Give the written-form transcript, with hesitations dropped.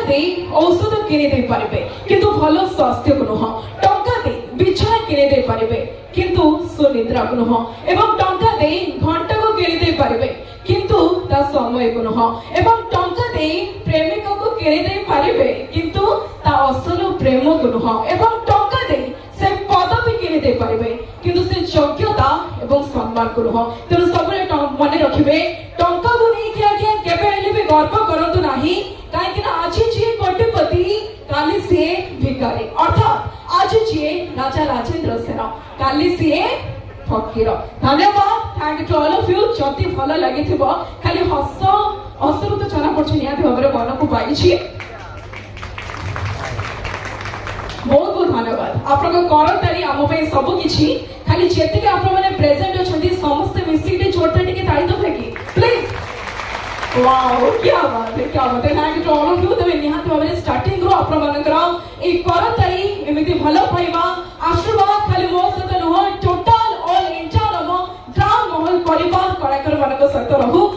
दे औषध किनी दे पारिबे किंतु भलो स्वास्थ्य को नुह टंका दे बिछा किनी दे पारिबे किंतु सुनिद्रा को नुह एवं टंका दे घंटा को किनी दे पारिबे किंतु ता समय को नुह एवं टंका दे प्रेमिक को किनी दे पारिबे किंतु ता असल प्रेम को नुह एवं टंका दे से पदवी किनी दे पारिबे किंतु से योग्यता एवं सम्मान को नुह तेणु सब मन रखिबे टंका को नहीं किया गया केबे हेले भी गर्व करंतु नाही काहे कि आज जी कोटिपति काली से भिखारी अर्थात आज जी राजा राजेंद्र सेन काली से फकीर धन्यवाद thank you to all of you जति भलो लागिथिबो खाली हस हसरु तो चना पछ निया भाबरे मन को पाइछि बहुत बहुत धन्यवाद आपन करतारी आम पे सब किछि खाली जेते के आपन माने प्रेजेंट अछंती समस्त मिसी के छोटा टिके ताई दो फेकी प्लीज वाओ क्या बात है thank you to all of you तबे निहात भाबरे स्टार्टिंग रो आपन मानकर ए करतारी एमिति भलो पाइबा आशीर्वाद खाली मो सत नुह टोटल ऑल इंडिया रो ग्राम महल परिवार कलाकार मानक सहित रहू